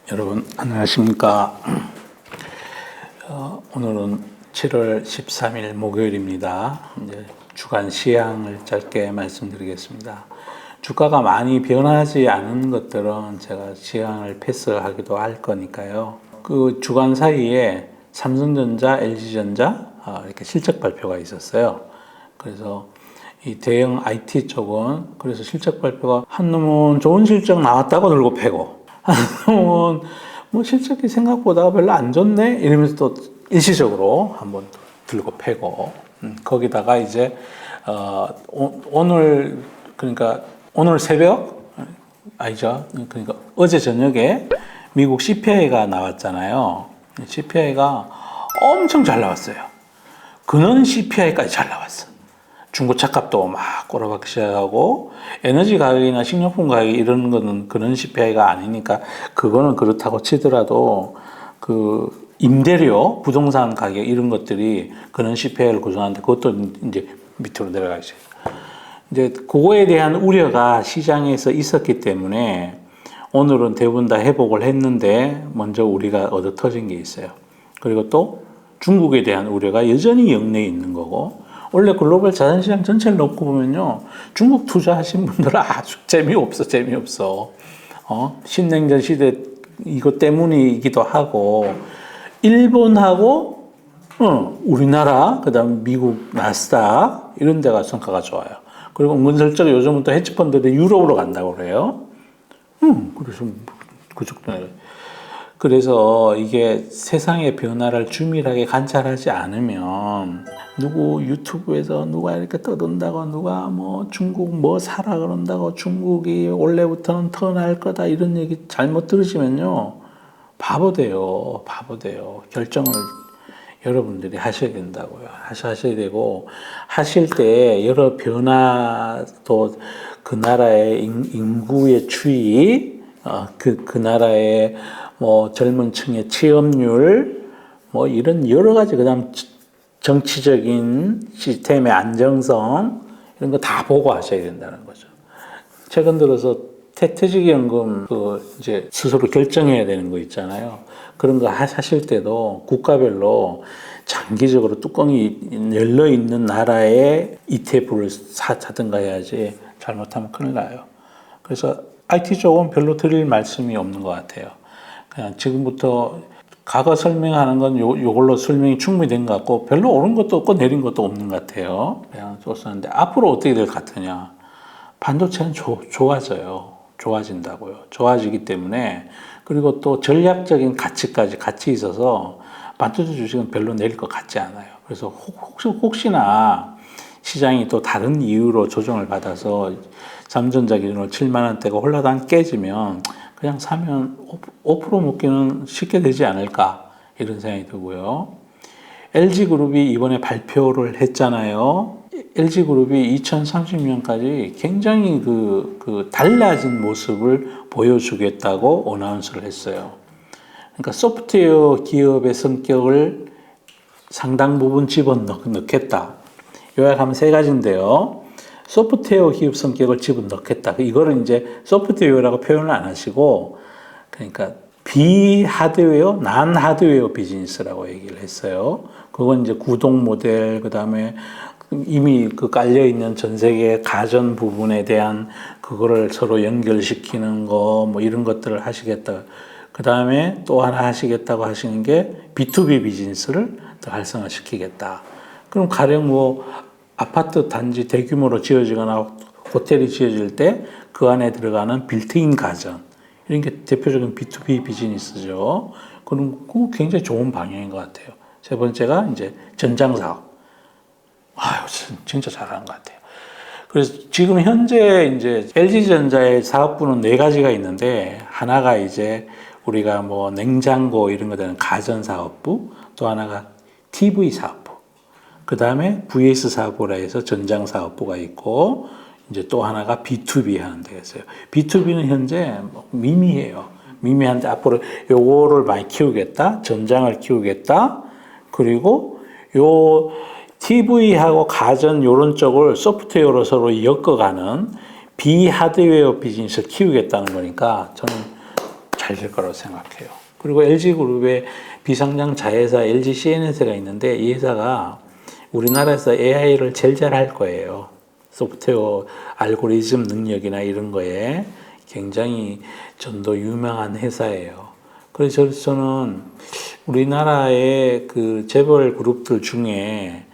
여러분 안녕하십니까. 오늘은 7월 13일 목요일입니다. 이제 주간 시향을 짧게 말씀드리겠습니다. 주가가 많이 변하지 않은 것들은 제가 시향을 패스하기도 할 거니까요. 그 주간 사이에 삼성전자, LG전자 이렇게 실적 발표가 있었어요. 그래서 이 대형 IT 쪽은 그래서 실적 발표가 한 놈은 좋은 실적 나왔다고 들고 패고 한 놈은 뭐 실적이 생각보다 별로 안 좋네 이러면서 또 일시적으로 한번 들고 패고 거기다가 이제 오늘 그러니까 오늘 새벽 아니죠. 그러니까 어제 저녁에 미국 CPI가 나왔잖아요. CPI가 엄청 잘 나왔어요. 근원 CPI까지 잘 나왔어. 중고차 값도 막 꼬라박기 시작하고 에너지 가격이나 식료품 가격 이런 거는 그런 CPI가 아니니까 그거는 그렇다고 치더라도 그 임대료, 부동산 가격 이런 것들이 그런 CPI를 구성하는데 그것도 이제 밑으로 내려가죠. 이제 그거에 대한 우려가 시장에서 있었기 때문에 오늘은 대부분 다 회복을 했는데 먼저 우리가 얻어 터진 게 있어요. 그리고 또 중국에 대한 우려가 여전히 역내에 있는 거고 원래 글로벌 자산시장 전체를 놓고 보면요. 중국 투자하신 분들은 아주 재미없어. 신냉전 시대 이것 때문이기도 하고 일본하고 우리나라 그다음 미국 나스닥 이런 데가 성과가 좋아요. 그리고 은근슬쩍 요즘은 또 헤지펀드들이 유럽으로 간다고 그래요. 그래서 그래서 이게 세상의 변화를 주밀하게 관찰하지 않으면 누구 유튜브에서 누가 이렇게 떠든다고 누가 뭐 중국 뭐 사라 그런다고 중국이 원래부터는 더 나을 거다 이런 얘기 잘못 들으시면요 바보 돼요. 결정을 여러분들이 하셔야 된다고요. 하셔야 되고 하실 때 여러 변화도 그 나라의 인구의 추이 그 나라의 뭐 젊은 층의 취업률 뭐 이런 여러 가지 그다음 정치적인 시스템의 안정성 이런 거 다 보고 하셔야 된다는 거죠. 최근 들어서 퇴직연금 이제 스스로 결정해야 되는 거 있잖아요. 그런 거 하실 때도 국가별로 장기적으로 뚜껑이 열려 있는 나라의 ETF를 사든가 해야지 잘못하면 큰일 나요. 그래서 IT 쪽은 별로 드릴 말씀이 없는 것 같아요. 그냥 지금부터 과거 설명하는 건 요걸로 설명이 충분히 된 것 같고 별로 오른 것도 없고 내린 것도 없는 것 같아요. 그냥 줬었는데 앞으로 어떻게 될 것 같으냐. 반도체는 좋아진다고요. 좋아지기 때문에 그리고 또 전략적인 가치까지 같이 있어서 반도체 주식은 별로 내릴 것 같지 않아요. 그래서 혹시나 시장이 또 다른 이유로 조정을 받아서 삼성전자 기준으로 7만 원대가 홀라당 깨지면 그냥 사면 5% 먹기는 쉽게 되지 않을까 이런 생각이 들고요. LG그룹이 이번에 발표를 했잖아요. LG그룹이 2030년까지 굉장히 그 달라진 모습을 보여주겠다고 어나운스를 했어요. 그러니까 소프트웨어 기업의 성격을 상당 부분 집어넣겠다. 요약하면 세 가지인데요. 소프트웨어 기업 성격을 집어넣겠다. 이거를 이제 소프트웨어라고 표현을 안 하시고, 그러니까 비하드웨어, 난 하드웨어 비즈니스라고 얘기를 했어요. 그건 이제 구동 모델, 그 다음에 이미 그 깔려있는 전 세계 가전 부분에 대한 그거를 서로 연결시키는 거, 뭐 이런 것들을 하시겠다. 그 다음에 또 하나 하시겠다고 하시는 게 B2B 비즈니스를 더 활성화시키겠다. 그럼 가령 뭐 아파트 단지 대규모로 지어지거나 호텔이 지어질 때 그 안에 들어가는 빌트인 가전 이런 게 대표적인 B2B 비즈니스죠. 그럼 그 굉장히 좋은 방향인 것 같아요. 세 번째가 이제 전장 사업. 아유, 진짜 잘하는 것 같아요. 그래서 지금 현재 이제 LG전자의 사업부는 네 가지가 있는데 하나가 이제 우리가 뭐 냉장고 이런 거 되는 가전 사업부, 또 하나가 TV 사업부. 그 다음에 VS 사업부라 해서 전장 사업부가 있고, 이제 또 하나가 B2B 하는 데가 있어요. B2B는 현재 미미해요. 미미한데 앞으로 요거를 많이 키우겠다, 전장을 키우겠다, 그리고 요 TV하고 가전 요런 쪽을 소프트웨어로 서로 엮어가는 비하드웨어 비즈니스를 키우겠다는 거니까 저는 잘 될 거라고 생각해요. 그리고 LG그룹의 비상장 자회사 LG CNS가 있는데 이 회사가 우리나라에서 AI를 제일 잘할 거예요. 소프트웨어 알고리즘 능력이나 이런 거에 굉장히 전도 유명한 회사예요. 그래서 저는 우리나라의 그 재벌 그룹들 중에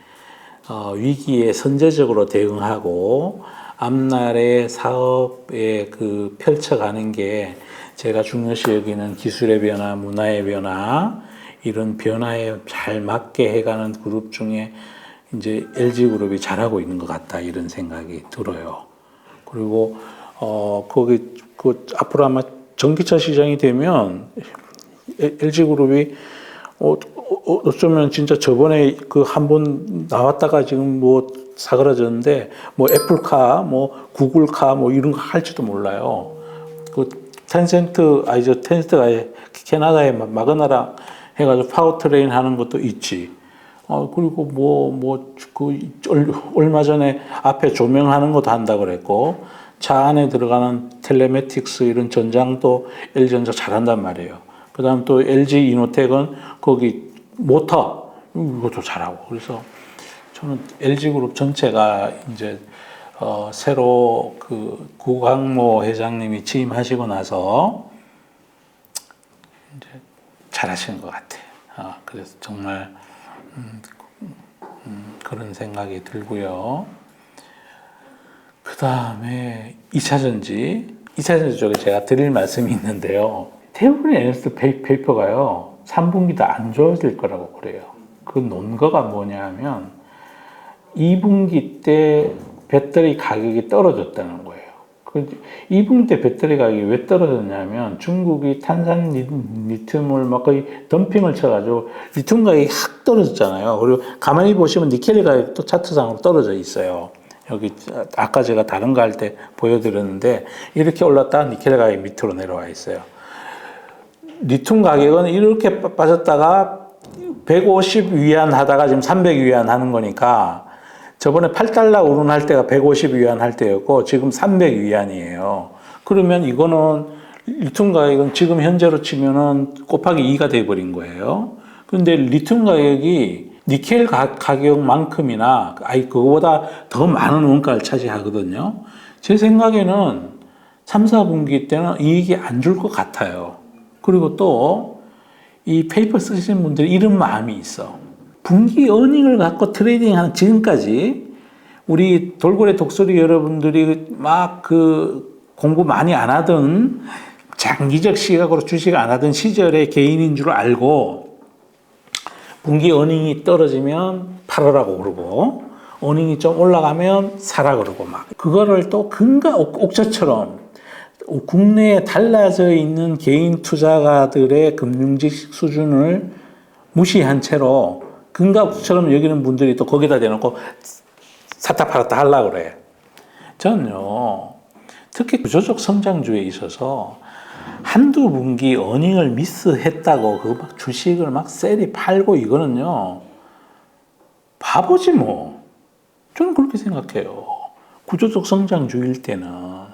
위기에 선제적으로 대응하고 앞날의 사업에 그 펼쳐가는 게 제가 중요시 여기는 기술의 변화, 문화의 변화, 이런 변화에 잘 맞게 해가는 그룹 중에 이제 LG그룹이 잘하고 있는 것 같다, 이런 생각이 들어요. 그리고, 앞으로 아마 전기차 시장이 되면 LG그룹이 어쩌면 진짜 저번에 그 한 번 나왔다가 지금 뭐 사그라졌는데 뭐 애플카, 뭐 구글카 뭐 이런 거 할지도 몰라요. 그 텐센트가 캐나다에 마그나랑 해가지고 파워트레인 하는 것도 있지. 그리고 얼마 전에 앞에 조명하는 것도 한다 그랬고, 차 안에 들어가는 텔레매틱스 이런 전장도 LG전자 잘한단 말이에요. 그 다음 또 LG 이노텍은 거기 모터, 이것도 잘하고. 그래서 저는 LG그룹 전체가 이제, 새로 그 구광모 회장님이 취임하시고 나서 이제 잘하시는 것 같아요. 그래서 정말, 그런 생각이 들고요. 그 다음에 2차전지 쪽에 제가 드릴 말씀이 있는데요. 태블릿 에너지 페이퍼가요, 3분기 도 안 좋아질 거라고 그래요. 그 논거가 뭐냐 하면, 2분기 때 배터리 가격이 떨어졌다는 거예요. 2분기 때 배터리 가격이 왜 떨어졌냐면, 중국이 탄산 리튬을 막 거의 덤핑을 쳐가지고, 리튬 가격이 확 떨어졌잖아요. 그리고 가만히 보시면 니켈 가격도 차트상으로 떨어져 있어요. 여기 아까 제가 다른 거 할 때 보여드렸는데 이렇게 올랐다가 니켈 가격이 밑으로 내려와 있어요. 리튬 가격은 이렇게 빠졌다가 150 위안 하다가 지금 300 위안 하는 거니까, 저번에 8달러 오른할 때가 150 위안 할 때였고 지금 300 위안이에요. 그러면 이거는 리튬 가격은 지금 현재로 치면은 곱하기 2가 돼버린 거예요. 그런데 리튬 가격이 니켈 가격만큼이나 그거보다 더 많은 원가를 차지하거든요. 제 생각에는 3, 4분기 때는 이익이 안 줄 것 같아요. 그리고 또 이 페이퍼 쓰시는 분들이 이런 마음이 있어. 분기 어닝을 갖고 트레이딩하는 지금까지 우리 돌고래 독수리 여러분들이 막 그 공부 많이 안 하던, 장기적 시각으로 주식 안 하던 시절에 개인인 줄 알고 분기 어닝이 떨어지면 팔으라고 그러고, 어닝이 좀 올라가면 사라 그러고, 막 그거를 또 금가 옥저처럼 국내에 달라져 있는 개인 투자가들의 금융지식 수준을 무시한 채로 금가 옥저처럼 여기는 분들이 또 거기다 대놓고 샀다 팔았다 하려고 그래. 저는요, 특히 구조적 성장주에 있어서 한두 분기 어닝을 미스했다고 그 막 주식을 막 셀이 팔고, 이거는요 바보지 뭐. 저는 그렇게 생각해요. 구조적 성장주일 때는.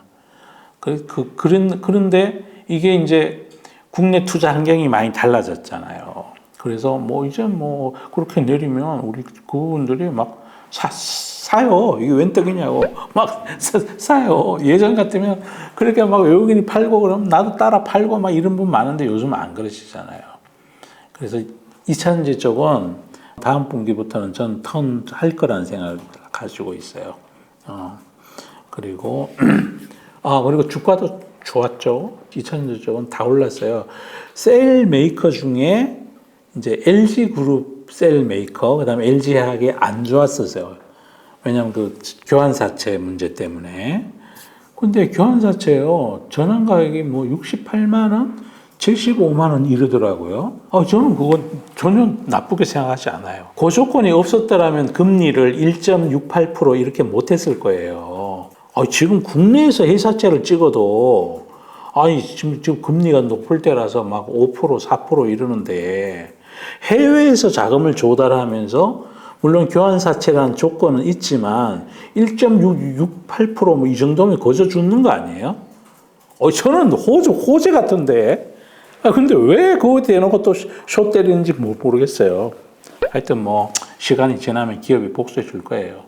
그런데 이게 이제 국내 투자 환경이 많이 달라졌잖아요. 그래서 뭐 이제 뭐 그렇게 내리면 우리 그분들이 막 사요. 이게 웬 떡이냐고 막 사요. 예전 같으면 그렇게 막 외국인이 팔고 그러면 나도 따라 팔고 막 이런 분 많은데 요즘은 안 그러시잖아요. 그래서 2차전지 쪽은 다음 분기부터는 전 턴 할 거라는 생각을 가지고 있어요. 그리고 그리고 주가도 좋았죠. 2차전지 쪽은 다 올랐어요. 셀 메이커 중에 이제 LG 그룹 셀 메이커, 그 다음에 LG화학이 안 좋았었어요. 왜냐하면 그 교환사채 문제 때문에. 근데 교환사채요, 전환 가격이 뭐 68만원, 75만원 이러더라고요. 저는 그건 전혀 나쁘게 생각하지 않아요. 그 조건이 없었더라면 금리를 1.68% 이렇게 못했을 거예요. 지금 국내에서 회사채를 찍어도, 지금 금리가 높을 때라서 막 5%, 4% 이러는데, 해외에서 자금을 조달하면서, 물론 교환사채라는 조건은 있지만, 1.68% 뭐 이 정도면 거저 죽는 거 아니에요? 저는 호재 같은데. 근데 왜 그거 대놓고 또 쇼 때리는지 모르겠어요. 하여튼 뭐 시간이 지나면 기업이 복수해 줄 거예요.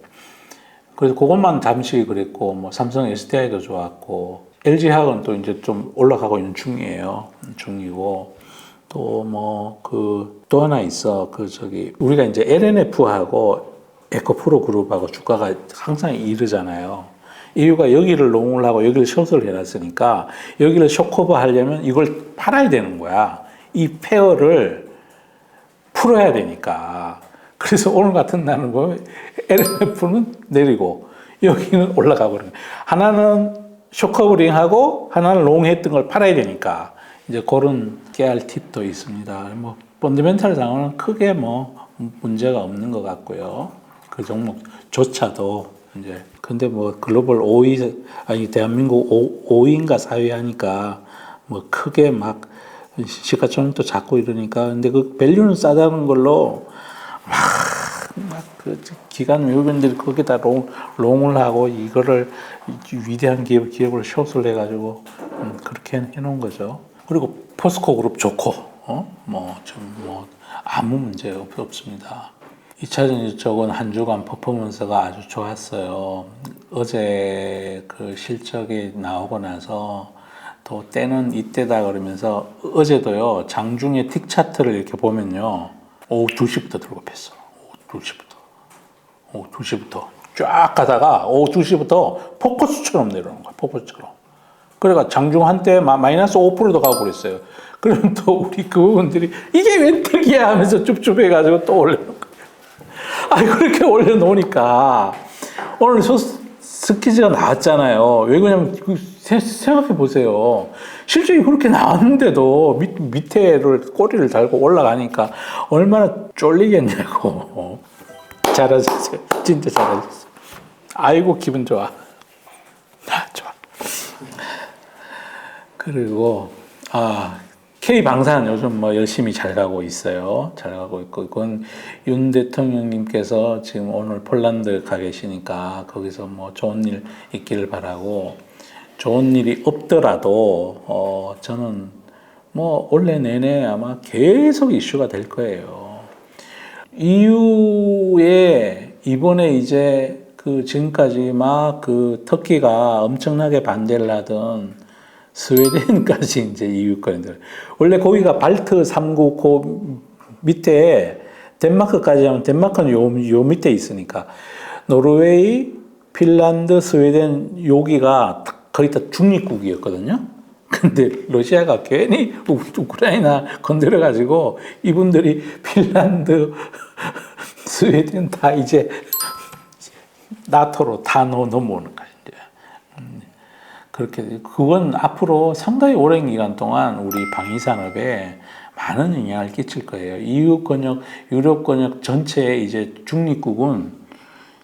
그래서 그것만 잠시 그랬고, 뭐 삼성 SDI도 좋았고, LG화학은 또 이제 좀 올라가고 있는 중이고, 또 뭐 또 하나 있어. 우리가 이제 LNF하고 에코프로 그룹하고 주가가 항상 이르잖아요. 이유가 여기를 롱을 하고 여기를 숏을 해놨으니까 여기를 숏커버 하려면 이걸 팔아야 되는 거야. 이 페어를 풀어야 되니까. 그래서 오늘 같은 날은 보면 LNF는 내리고 여기는 올라가고 그러는 거야. 하나는 숏커버링하고 하나는 롱했던 걸 팔아야 되니까 이제 그런 깨알 팁도 있습니다. 뭐 펀더멘탈 상황은 크게 뭐 문제가 없는 것 같고요. 그 종목조차도 이제 근데 뭐 글로벌 5위 아니 대한민국 5위인가 4위 하니까 뭐 크게 막 시가총액도 작고 이러니까 근데 그 밸류는 싸다는 걸로 막그 기관 외국인들이 거기다 롱을 하고 이거를 위대한 기업을 숏을 해가지고 그렇게 해놓은 거죠. 그리고 포스코 그룹 좋고 뭐 아무 문제 없습니다. 2차전 저건 한 주간 퍼포먼스가 아주 좋았어요. 어제 그 실적이 나오고 나서 또 때는 이때다 그러면서 어제도요 장중에 틱 차트를 이렇게 보면요 오후 2시부터 들고 뺐어. 오후 2시부터 쫙 가다가 오후 2시부터 포커스처럼 내려오는 거야. 포커스처럼. 그러니까 장중 한때 마이너스 5%도 가고 그랬어요. 그러면 또 우리 그분들이 이게 웬 특이야 하면서 줍줍해가지고 또 올려놓은 거예요. 그렇게 올려놓으니까 오늘 스키즈가 나왔잖아요. 왜 그러냐면 생각해 보세요. 실적이 그렇게 나왔는데도 밑에를 꼬리를 달고 올라가니까 얼마나 쫄리겠냐고. 잘하셨어요. 진짜 잘하셨어요. 아이고 기분 좋아. 좋아. 그리고 K방산 요즘 뭐 열심히 잘 가고 있어요. 잘 가고 있고, 그건 윤 대통령님께서 지금 오늘 폴란드 가 계시니까 거기서 뭐 좋은 일 있기를 바라고, 좋은 일이 없더라도, 저는 뭐 올해 내내 아마 계속 이슈가 될 거예요. EU에 이번에 이제 지금까지 막 터키가 엄청나게 반대를 하던 스웨덴까지 이제 EU권들. 원래 거기가 발트 3국 그 밑에 덴마크까지 하면 덴마크는 요 밑에 있으니까 노르웨이, 핀란드, 스웨덴 여기가 거의 다 중립국이었거든요. 근데 러시아가 괜히 우크라이나 건드려가지고 이분들이 핀란드, 스웨덴 다 이제 나토로 다 넘어오는 거예요. 그렇게 그건 앞으로 상당히 오랜 기간 동안 우리 방위 산업에 많은 영향을 끼칠 거예요. EU 권역, 유럽 권역 전체에 이제 중립국은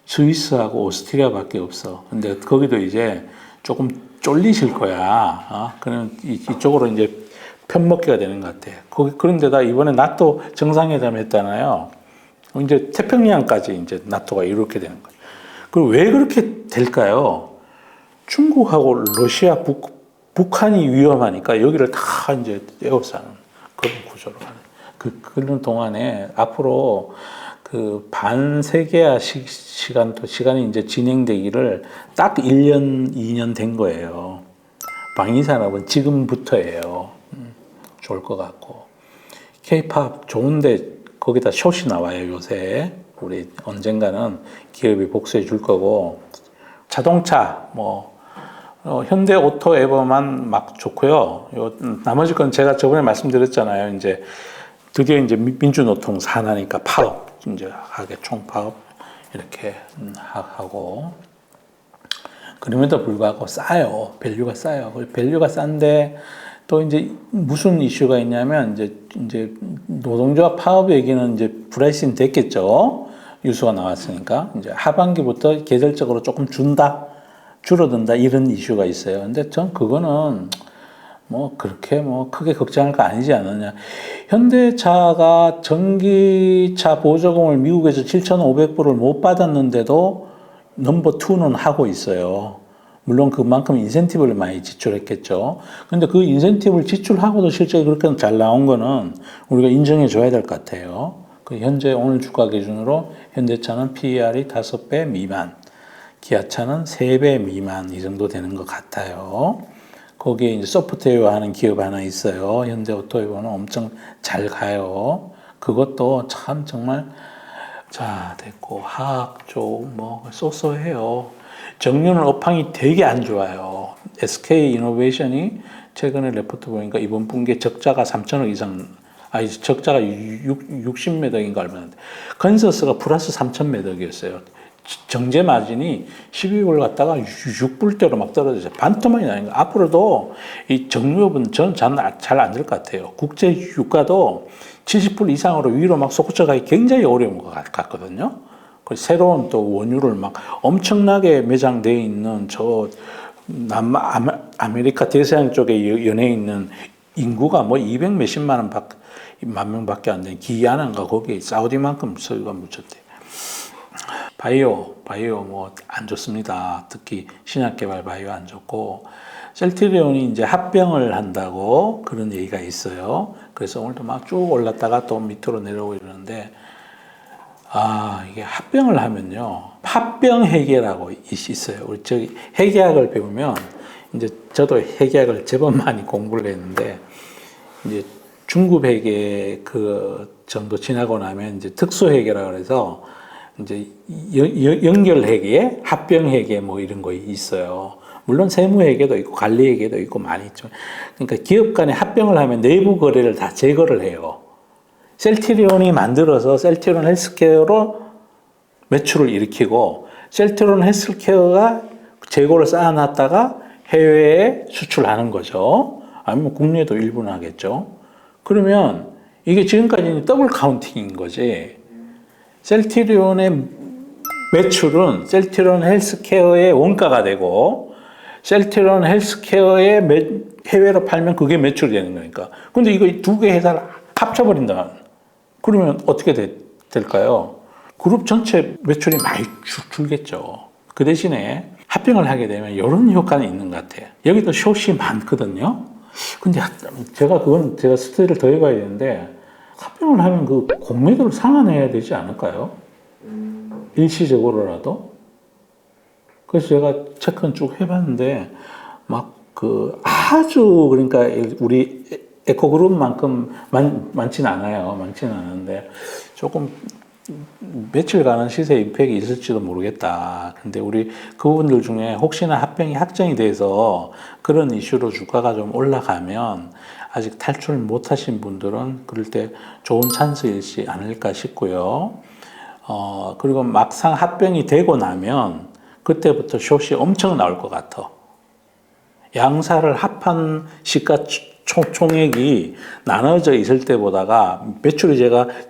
스위스하고 오스트리아밖에 없어. 근데 거기도 이제 조금 쫄리실 거야. 그러면 이쪽으로 이제 편먹기가 되는 것 같아. 그런데다 이번에 나토 정상회담 했잖아요. 이제 태평양까지 이제 나토가 이렇게 되는 거예요. 그리고 왜 그렇게 될까요? 중국하고 러시아, 북한이 위험하니까 여기를 다 이제 에워싸는 그런 구조로 가는. 그런 동안에 앞으로 반세계화 시간이 이제 진행되기를 딱 1년, 2년 된 거예요. 방위산업은 지금부터예요. 좋을 것 같고. K-팝 좋은데 거기다 숏이 나와요, 요새. 우리 언젠가는 기업이 복수해 줄 거고. 자동차, 현대 오토 에버만 막 좋고요. 나머지 건 제가 저번에 말씀드렸잖아요. 이제 드디어 이제 민주노총 산하니까 파업, 이제 하게 총파업 이렇게 하고. 그럼에도 불구하고 싸요. 밸류가 싸요. 밸류가 싼데 또 이제 무슨 이슈가 있냐면 이제 노동조합 파업 얘기는 이제 프라이싱 됐겠죠. 뉴스가 나왔으니까 이제 하반기부터 계절적으로 조금 줄어든다 이런 이슈가 있어요. 근데 전 그거는 그렇게 크게 걱정할 거 아니지 않느냐. 현대차가 전기차 보조금을 미국에서 7,500불을 못 받았는데도 넘버 2는 하고 있어요. 물론 그만큼 인센티브를 많이 지출했겠죠. 근데 그 인센티브를 지출하고도 실제 그렇게 잘 나온 거는 우리가 인정해 줘야 될 것 같아요. 그 현재 오늘 주가 기준으로 현대차는 PER이 5배 미만, 기아차는 3배 미만 이 정도 되는 것 같아요. 거기에 이제 소프트웨어 하는 기업 하나 있어요. 현대오토웨어는 엄청 잘 가요. 그것도 참 정말 자 됐고 화학 쪽 뭐 쏘쏘해요. 정유는 업황이 되게 안 좋아요. SK 이노베이션이 최근에 레포트 보니까 이번 분기에 적자가 3천억 이상, 아니 적자가 60매덕인가 얼마인데 컨센서스가 플러스 3천매덕이었어요. 정제 마진이 12불 갔다가 6불대로 막 떨어졌어요. 반토막이 나는 거예요. 앞으로도 이 정유업은 저는 잘 안 될 것 같아요. 국제 유가도 70불 이상으로 위로 막 솟구쳐가기 굉장히 어려운 것 같거든요. 새로운 또 원유를 막 엄청나게 매장되어 있는 저 아메리카 대서양 쪽에 연해 있는 인구가 뭐 200 몇십만 만 명밖에 안 되는 기아나인가 거기에 사우디만큼 소유가 묻혔대요. 바이오 뭐 안 좋습니다. 특히 신약개발 바이오 안 좋고 셀트리온이 이제 합병을 한다고 그런 얘기가 있어요. 그래서 오늘도 막 쭉 올랐다가 또 밑으로 내려오고 이러는데 이게 합병을 하면요. 합병 회계라고 있어요. 우리 저기 회계학을 배우면 이제 저도 회계학을 제법 많이 공부를 했는데 이제 중급 회계 그 정도 지나고 나면 이제 특수 회계라고 해서 이제 연결 회계, 합병 회계 뭐 이런 거 있어요. 물론 세무 회계도 있고 관리 회계도 있고 많이 있죠. 그러니까 기업 간에 합병을 하면 내부 거래를 다 제거를 해요. 셀트리온이 만들어서 셀트리온 헬스케어로 매출을 일으키고 셀트리온 헬스케어가 재고를 쌓아놨다가 해외에 수출하는 거죠. 아니면 국내도 일부는 하겠죠. 그러면 이게 지금까지는 더블 카운팅인 거지. 셀트리온의 매출은 셀트리온 헬스케어의 원가가 되고 셀트리온 헬스케어의 해외로 팔면 그게 매출이 되는 거니까. 근데 이거 두 개 회사를 합쳐버린다. 그러면 어떻게 될까요? 그룹 전체 매출이 많이 줄겠죠. 그 대신에 합병을 하게 되면 이런 효과는 있는 것 같아요. 여기도 숏이 많거든요. 근데 제가 스터디를 더 해봐야 되는데 합병을 하면 그 공매도를 상환해야 되지 않을까요? 일시적으로라도. 그래서 제가 체크는 쭉 해봤는데 막 그 아주 그러니까 우리 에코그룹만큼 많지는 않아요. 많지는 않은데 조금 며칠간은 시세 임팩이 있을지도 모르겠다. 근데 우리 그분들 중에 혹시나 합병이 확정이 돼서 그런 이슈로 주가가 좀 올라가면 아직 탈출 못 하신 분들은 그럴 때 좋은 찬스이지 않을까 싶고요. 그리고 막상 합병이 되고 나면 그때부터 숏이 엄청 나올 것 같아. 양사를 합한 시가총액이 나눠져 있을 때보다가 매출이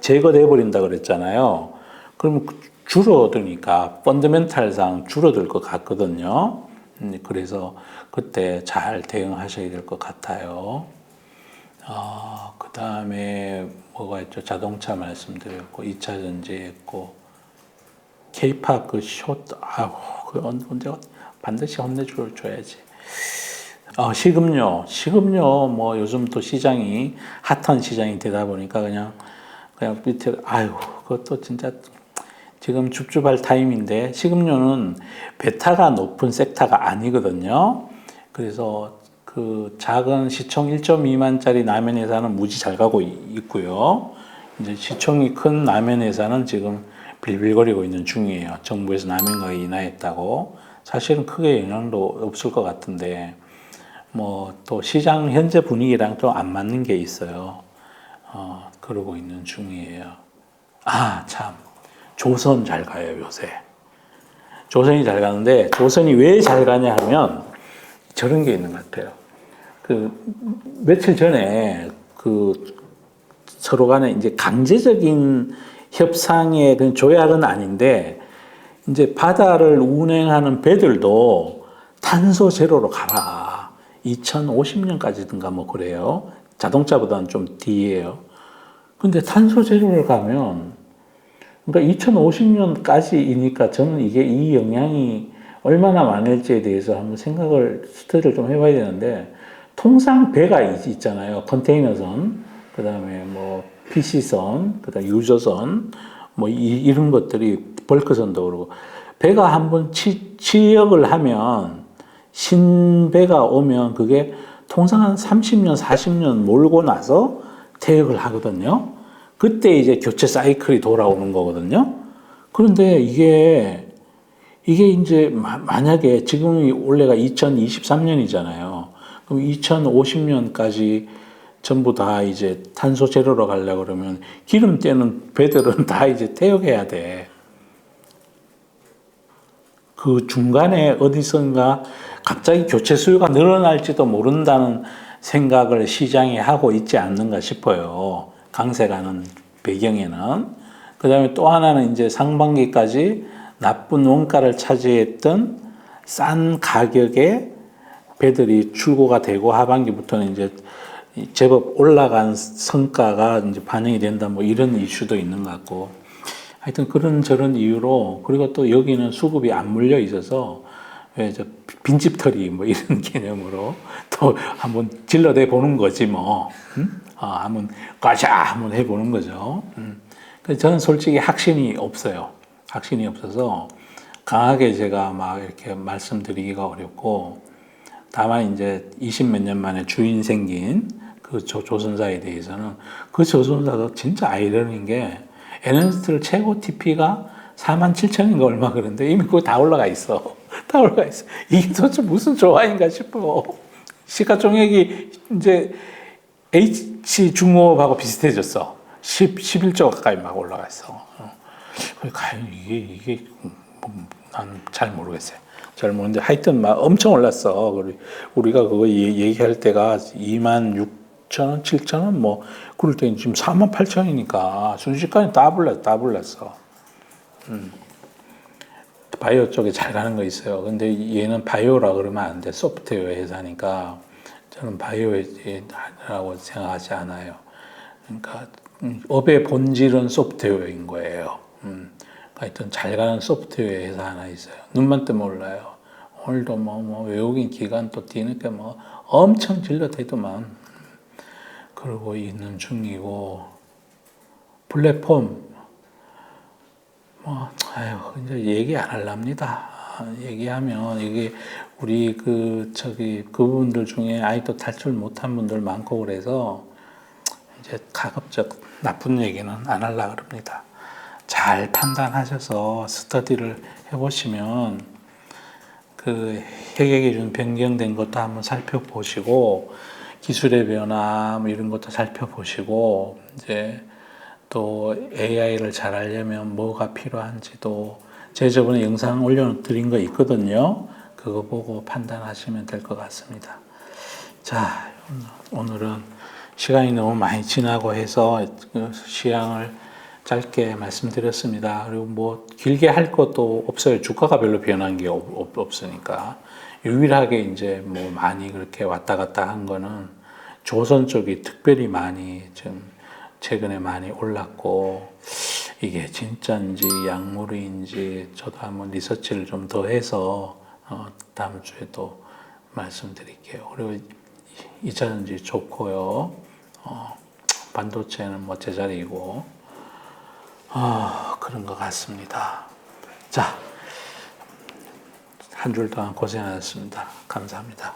제거돼 버린다 그랬잖아요. 그러면 줄어드니까 펀더멘탈상 줄어들 것 같거든요. 그래서 그때 잘 대응하셔야 될 것 같아요. 그 다음에 뭐가 있죠? 자동차 말씀드렸고 2차 전지 했고 K-팝 그 숏, 그 언제 반드시 혼내줘야지. 식음료 뭐 요즘 또 시장이 핫한 시장이 되다 보니까 그냥 밑에 그것도 진짜 지금 줍줍할 타임인데 식음료는 베타가 높은 섹터가 아니거든요. 그래서 그 작은 시총 1.2만짜리 라면 회사는 무지 잘 가고 있고요. 이제 시총이 큰 라면 회사는 지금 빌빌거리고 있는 중이에요. 정부에서 라면 가격 인하했다고. 사실은 크게 영향도 없을 것 같은데 뭐 또 시장 현재 분위기랑 또 안 맞는 게 있어요. 그러고 있는 중이에요. 참 조선 잘 가요 요새. 조선이 잘 가는데 조선이 왜 잘 가냐 하면 저런 게 있는 것 같아요. 그 며칠 전에 그 서로 간에 이제 강제적인 협상의 그 조약은 아닌데 이제 바다를 운행하는 배들도 탄소 제로로 가라. 2050년까지든가 뭐 그래요. 자동차보다는 좀 뒤에요. 근데 탄소 제로를 가면 그러니까 2050년까지이니까 저는 이게 이 영향이 얼마나 많을지에 대해서 한번 스터디를 좀 해봐야 되는데, 통상 배가 있잖아요. 컨테이너선, 그 다음에 뭐 PC선, 그 다음에 유저선, 뭐 이런 것들이 벌크선도 그러고, 배가 한번 취역을 하면, 신배가 오면 그게 통상 한 30년, 40년 몰고 나서 퇴역을 하거든요. 그때 이제 교체 사이클이 돌아오는 거거든요. 그런데 이게 이제 만약에 지금이 올해가 2023년이잖아요. 그럼 2050년까지 전부 다 이제 탄소 제로로 가려고 그러면 기름 떼는 배들은 다 이제 퇴역해야 돼. 그 중간에 어디선가 갑자기 교체 수요가 늘어날지도 모른다는 생각을 시장이 하고 있지 않는가 싶어요. 강세가는 배경에는. 그 다음에 또 하나는 이제 상반기까지 나쁜 원가를 차지했던 싼 가격의 배들이 출고가 되고 하반기부터는 이제 제법 올라간 성과가 이제 반영이 된다, 뭐 이런 이슈도 있는 것 같고. 하여튼 그런 저런 이유로, 그리고 또 여기는 수급이 안 물려 있어서 저 빈집털이 뭐 이런 개념으로 또 한번 질러대 보는 거지 뭐. 한번 가자 한번 해보는 거죠. 그래서 저는 솔직히 확신이 없어요. 확신이 없어서 강하게 제가 막 이렇게 말씀드리기가 어렵고, 다만 이제 20몇 년 만에 주인 생긴 그 조선사에 대해서는, 그 조선사도 진짜 아이러니인 게 에너지틀 최고 TP가 47,000인가 얼마 그런데 이미 그거 다 올라가 있어. 다 올라가 있어. 이게 도대체 무슨 조화인가 싶어. 시가총액이 이제 H중공업하고 비슷해졌어. 11조 가까이 막 올라가 있어. 과연 이게 난 잘 모르겠어요. 잘 모르는데 하여튼 막 엄청 올랐어. 우리가 그거 얘기할 때가 26,000원, 7,000원 뭐 그럴 때는 지금 48,000원이니까 순식간에 다 불렀어. 바이오 쪽에 잘 가는 거 있어요. 근데 얘는 바이오라 그러면 안 돼. 소프트웨어 회사니까 저는 바이오라고 생각하지 않아요. 그러니까 업의 본질은 소프트웨어인 거예요. 하여튼 잘 가는 소프트웨어 회사 하나 있어요. 눈만 뜨면 몰라요. 오늘도 뭐 외국인 기관 또 뒤늦게 뭐 엄청 질러대더만. 그러고 있는 중이고, 플랫폼 이제 얘기 안 할랍니다. 얘기하면 이게 우리 그분들 중에 아직도 탈출 못한 분들 많고 그래서 이제 가급적 나쁜 얘기는 안 하려고 그럽니다. 잘 판단하셔서 스터디를 해보시면 그 회계기준 변경된 것도 한번 살펴보시고, 기술의 변화 뭐 이런 것도 살펴보시고, 이제 또 AI를 잘 하려면 뭐가 필요한지도 제가 저번에 영상 올려드린 거 있거든요. 그거 보고 판단하시면 될 것 같습니다. 자, 오늘은 시간이 너무 많이 지나고 해서 시향을 짧게 말씀드렸습니다. 그리고 뭐 길게 할 것도 없어요. 주가가 별로 변한 게 없으니까. 유일하게 이제 뭐 많이 그렇게 왔다 갔다 한 거는 조선 쪽이 특별히 많이 좀 최근에 많이 올랐고, 이게 진짜인지 약물인지 저도 한번 리서치를 좀 더 해서 다음 주에 또 말씀드릴게요. 그리고 이차전지 좋고요. 반도체는 뭐 제자리이고, 그런 것 같습니다. 자, 한 줄 동안 고생하셨습니다. 감사합니다.